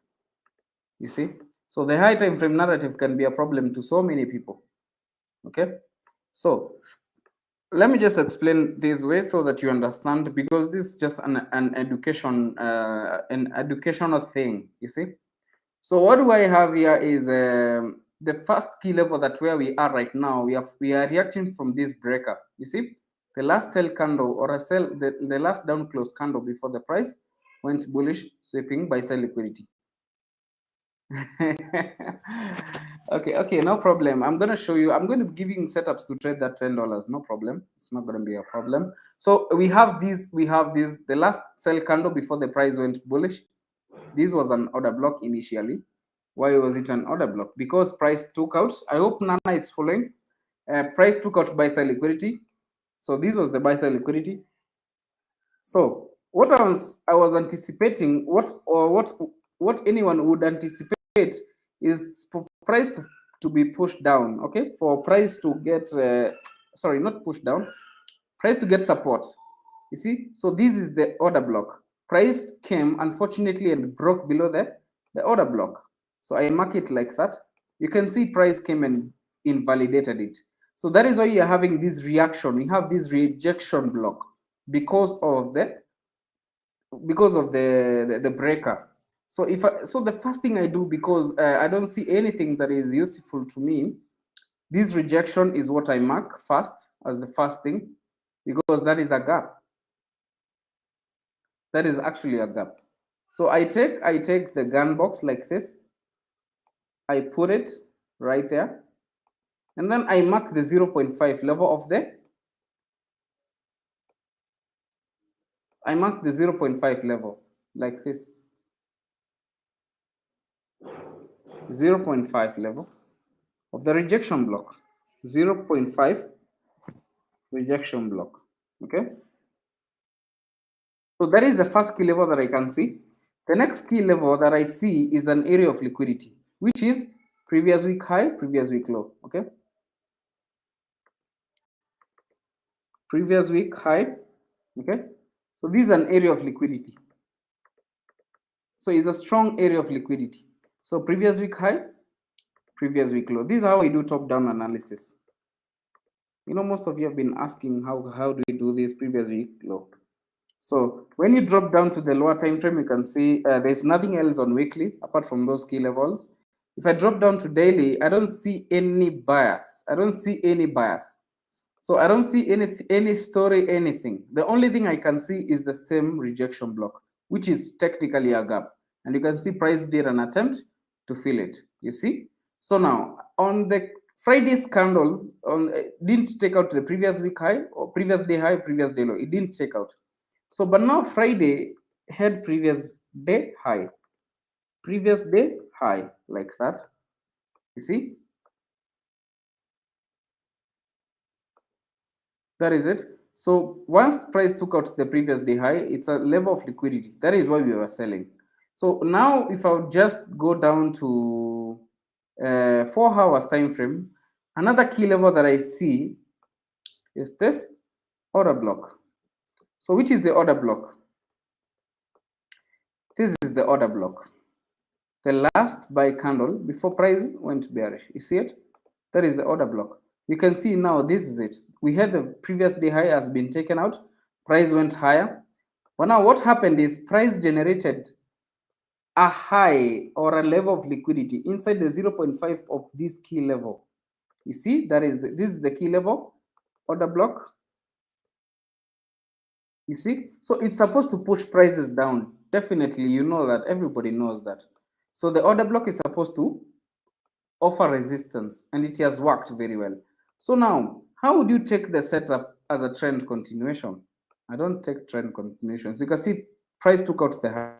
C: You see, so the high time frame narrative can be a problem to so many people. Okay, so let me just explain this way so that you understand, because this is just an educational thing. You see, so what do I have here is the first key level that where we are right now. We are reacting from this breaker. You see, the last sell candle or a sell, the last down close candle before the price went bullish, sweeping buy sell liquidity. Okay, no problem. I'm going to show you. I'm going to be giving setups to trade that $10. No problem. It's not going to be a problem. So we have this. The last sell candle before the price went bullish. This was an order block initially. Why was it an order block? Because price took out. I hope Nana is following. Price took out buy sell liquidity. So this was the buy side liquidity. So what I was anticipating, what anyone would anticipate is for price to be pushed down, okay? For price to get sorry, not pushed down, price to get support. You see, so this is the order block. Price came unfortunately and broke below the order block. So I mark it like that. You can see price came and invalidated it. So that is why you're having this reaction. You have this rejection block because of the breaker. So so the first thing I do, because I don't see anything that is useful to me, this rejection is what I mark first as the first thing, because that is a gap. That is actually a gap. So I take the gun box like this, I put it right there, and then I mark the 0.5 level of I mark the 0.5 level like this. 0.5 level of the rejection block. 0.5 rejection block. Okay. So that is the first key level that I can see. The next key level that I see is an area of liquidity, which is previous week high, previous week low. Okay. Previous week high. Okay. So this is an area of liquidity. So it's a strong area of liquidity. So previous week high, previous week low. This is how we do top-down analysis. You know, most of you have been asking how do we do this previous week low. So when you drop down to the lower time frame, you can see there's nothing else on weekly apart from those key levels. If I drop down to daily, I don't see any bias. I don't see any bias. So I don't see any story, anything. The only thing I can see is the same rejection block, which is technically a gap. And you can see price did an attempt to fill it. You see? So now on the Friday's candles didn't take out the previous week high or previous day high, previous day low. It didn't take out. So but now Friday had previous day high, previous day high like that. You see? That is it. So once price took out the previous day high, it's a level of liquidity. That is why we were selling. So now if I would just go down to 4 hours time frame, another key level that I see is this order block. So which is the order block? This is the order block. The last buy candle before price went bearish. You see it? That is the order block. You can see now this is it. We had the previous day high has been taken out. Price went higher. But now what happened is price generated a high or a level of liquidity inside the 0.5 of this key level. You see, this is the key level order block. You see, so it's supposed to push prices down. Definitely, you know that. Everybody knows that. So the order block is supposed to offer resistance, and it has worked very well. So now, how would you take the setup as a trend continuation? I don't take trend continuations. You can see price took out the high.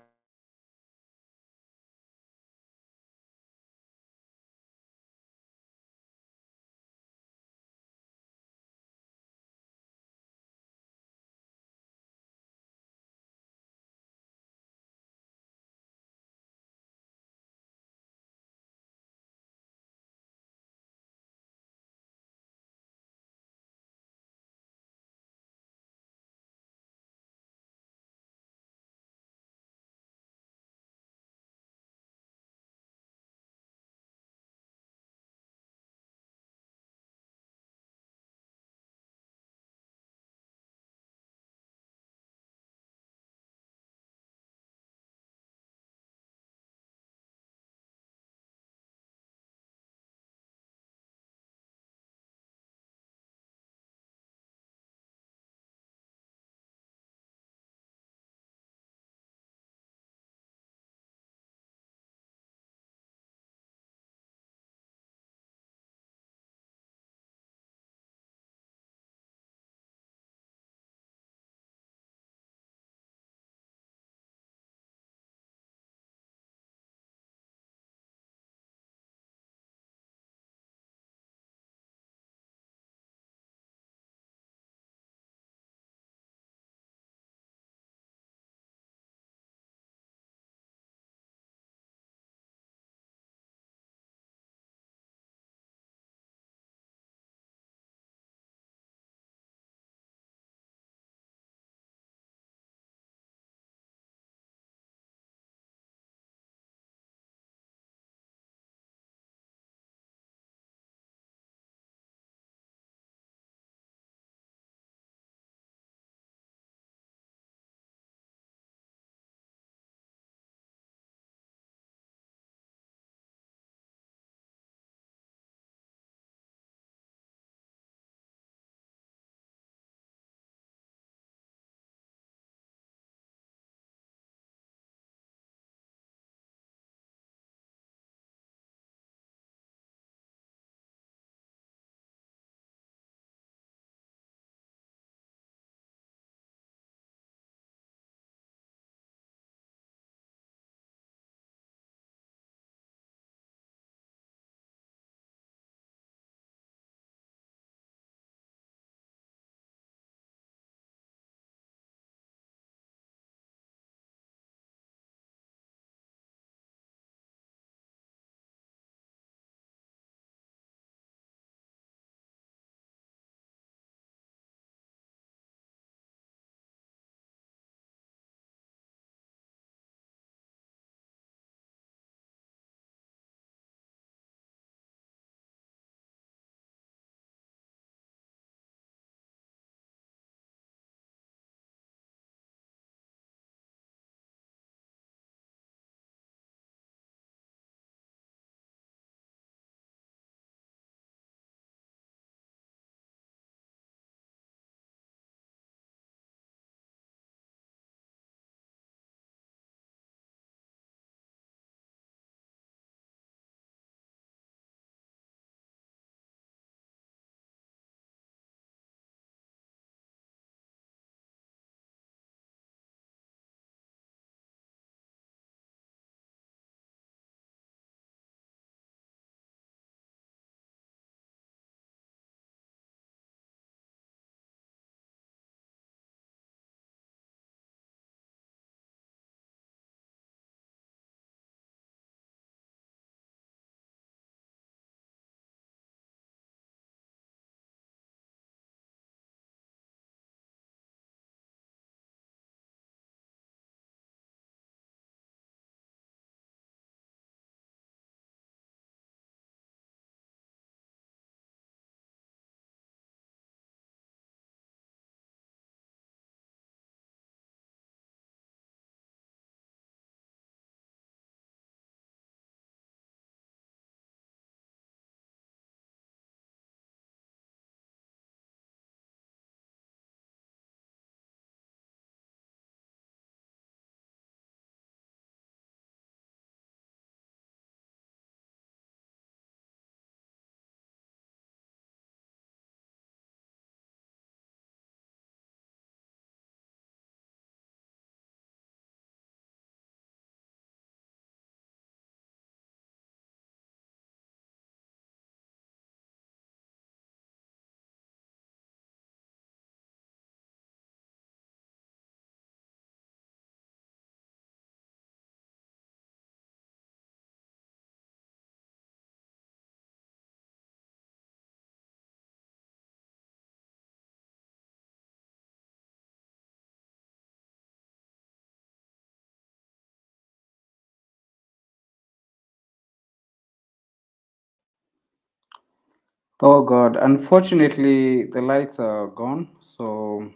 C: Oh God, unfortunately the lights are gone, so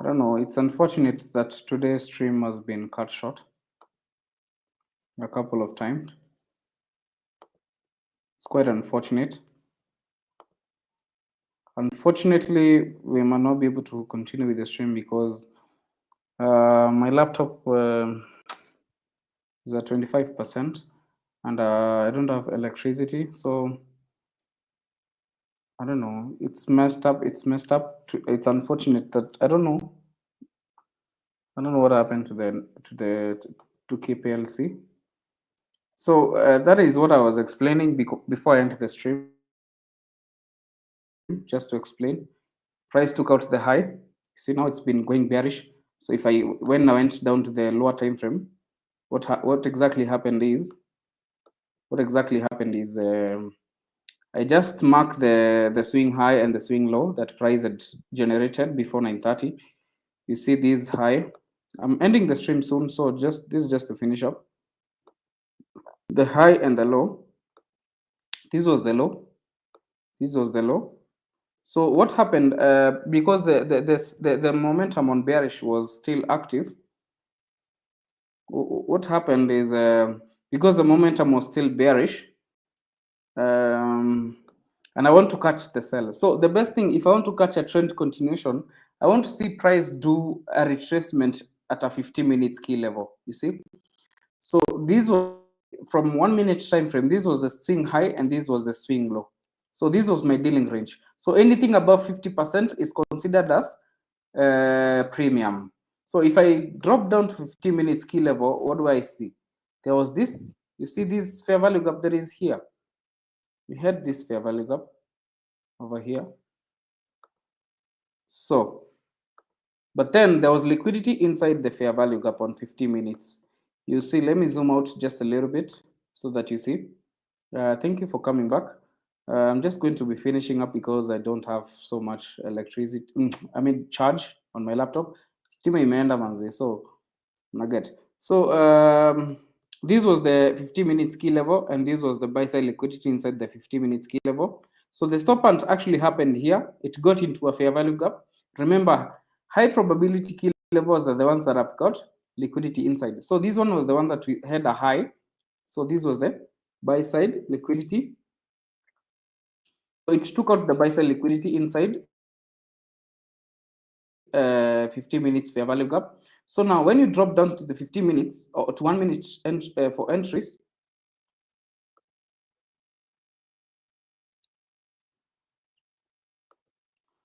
C: I don't know. It's unfortunate that today's stream has been cut short a couple of times. It's quite unfortunate. Unfortunately, we might not be able to continue with the stream because my laptop is at 25% and I don't have electricity, so I don't know. It's messed up. It's messed up. It's unfortunate that I don't know. I don't know what happened to KPLC. So that is what I was explaining before I entered the stream. Just to explain, price took out the high. See, now it's been going bearish. So when I went down to the lower time frame, what exactly happened is I just marked the swing high and the swing low that price had generated before 9:30. You see these high. I'm ending the stream soon, so this is just to finish up. The high and the low. This was the low. This was the low. So what happened? Because the momentum on bearish was still active. What happened is because the momentum was still bearish, and I want to catch the sell. So the best thing, if I want to catch a trend continuation, I want to see price do a retracement at a 50 minutes key level. You see, so this was from 1 minute time frame. This was the swing high and this was the swing low. So this was my dealing range. So anything above 50% is considered as premium. So if I drop down to 50 minutes key level, what do I see? There was this. You see this fair value gap that is here. We had this fair value gap over here. So, but then there was liquidity inside the fair value gap on 50 minutes. You see, let me zoom out just a little bit so that you see. Thank you for coming back. I'm just going to be finishing up because I don't have so much electricity. Charge on my laptop. Stima imeenda manze, so nugget. So this was the 50 minutes key level, and this was the buy side liquidity inside the 50 minutes key level. So the stop hunt actually happened here. It got into a fair value gap. Remember, high probability key levels are the ones that have got liquidity inside. So this one was the one that we had a high. So this was the buy side liquidity. So it took out the buy side liquidity inside 50 minutes fair value gap. So now when you drop down to the 50 minutes or to 1 minute for entries,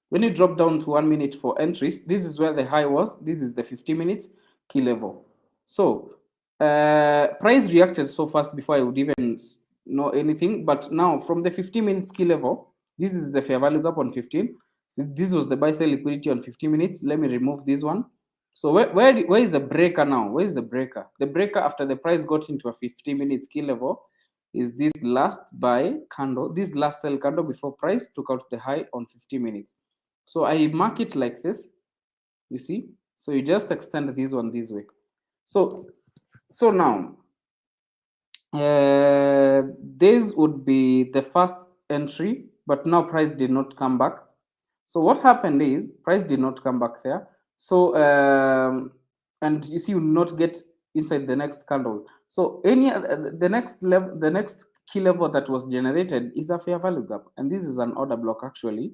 C: when you drop down to 1 minute for entries, this is where the high was. This is the 50 minutes key level. So price reacted so fast before I would even know anything. But now from the 50 minutes key level, this is the fair value gap on 15. So this was the buy sell liquidity on 50 minutes. Let me remove this one. So where is the breaker now? Where is the breaker? The breaker after the price got into a 50 minutes key level is this last buy candle, this last sell candle before price took out the high on 50 minutes. So I mark it like this, you see? So you just extend this one this way. So now, this would be the first entry, but now price did not come back. So what happened is price did not come back there. So and you see, you not get inside the next candle. So the next key level that was generated is a fair value gap, and this is an order block actually.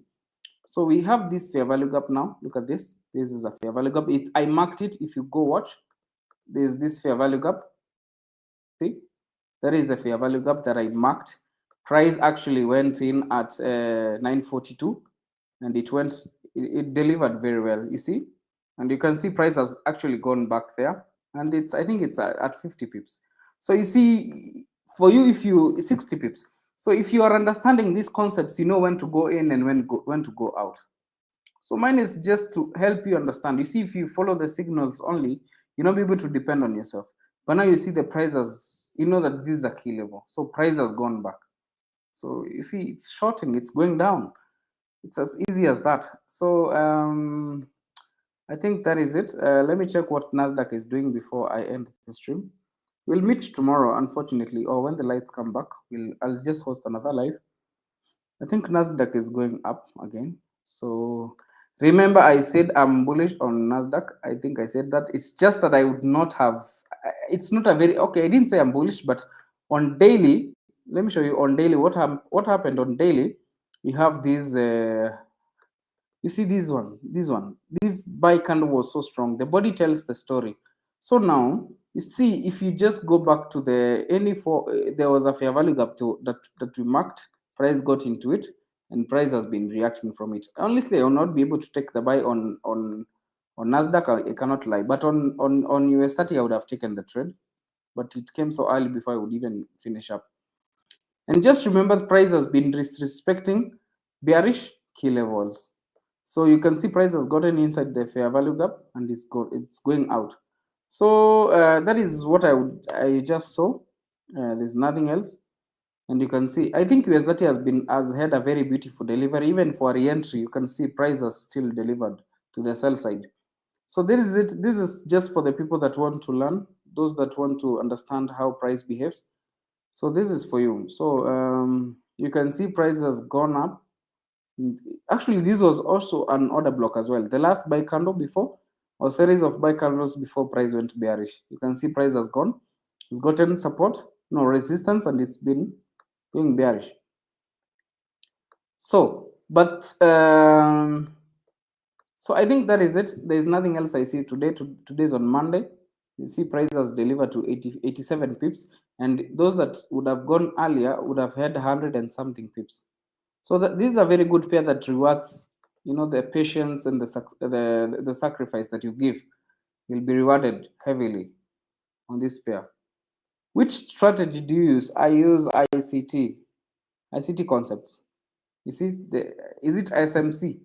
C: So we have this fair value gap now. Look at this. This is a fair value gap. I marked it. If you go watch, there's this fair value gap. See, that is the fair value gap that I marked. Price actually went in at 942, and it delivered very well. You see, and you can see price has actually gone back there, and I think it's at 50 pips. So you see, for you, if you 60 pips. So if you are understanding these concepts, you know when to go in and when to go out. So mine is just to help you understand. You see, if you follow the signals only, you're not able to depend on yourself. But now you see the price has, you know that this is a key level. So price has gone back. So you see, it's shorting, it's going down. It's as easy as that. So I think that is it. Let me check what Nasdaq is doing before I end the stream. We'll meet tomorrow, unfortunately, or when the lights come back. I'll just host another live. I think Nasdaq is going up again. So remember, I said I'm bullish on Nasdaq. I think I said that. It's just that I would not have. It's not a very okay. I didn't say I'm bullish, but on daily, let me show you on daily what happened on daily. You have these. You see this one. This buy candle was so strong. The body tells the story. So now you see if you just go back to the any for there was a fair value gap to that we marked. Price got into it, and price has been reacting from it. Honestly, I will not be able to take the buy on Nasdaq. I cannot lie, but on US30 I would have taken the trade, but it came so early before I would even finish up. And just remember, the price has been respecting bearish key levels. So you can see price has gotten inside the fair value gap and it's going out. So that is what I just saw. There's nothing else. And you can see, I think US30 has had a very beautiful delivery. Even for re-entry, you can see price has still delivered to the sell side. So this is it. This is just for the people that want to learn, those that want to understand how price behaves. So this is for you. So you can see price has gone up. Actually, this was also an order block as well. The last buy candle before, or series of buy candles before price went bearish. You can see price has gone. It's gotten support, no resistance, and it's been going bearish. So, but so I think that is it. There is nothing else I see today. Today's on Monday. You see price has delivered to 87 pips, and those that would have gone earlier would have had 100 and something pips. So this is a very good pair that rewards, the patience and the sacrifice that you give. You'll be rewarded heavily on this pair. Which strategy do you use? I use ICT concepts. You see, is it SMC?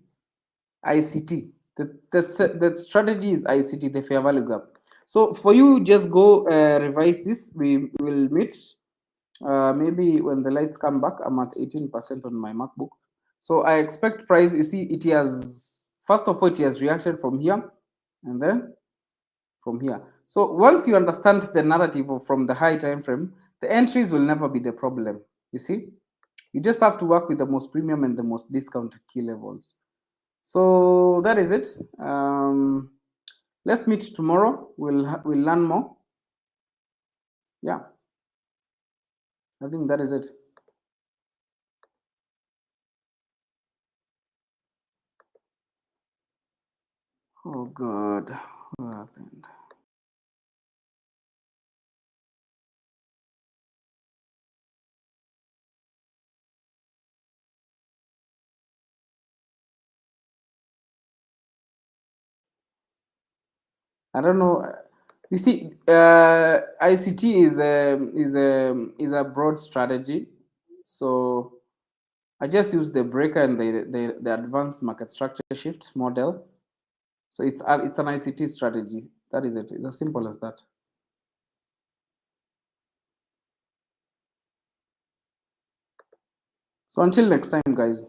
C: ICT. The strategy is ICT, the fair value gap. So for you, just go revise this. We will meet maybe when the lights come back. I'm at 18% on my MacBook. So I expect price, you see, it has, first of all, it has reacted from here and then from here. So once you understand the narrative from the high time frame, the entries will never be the problem. You see, you just have to work with the most premium and the most discounted key levels. So that is it. Let's meet tomorrow. We'll learn more. Yeah, I think that is it. Oh God, what happened? I don't know. You see, ICT is a broad strategy. So I just use the breaker and the advanced market structure shift model. So it's an ICT strategy. That is it. It's as simple as that. So until next time, guys.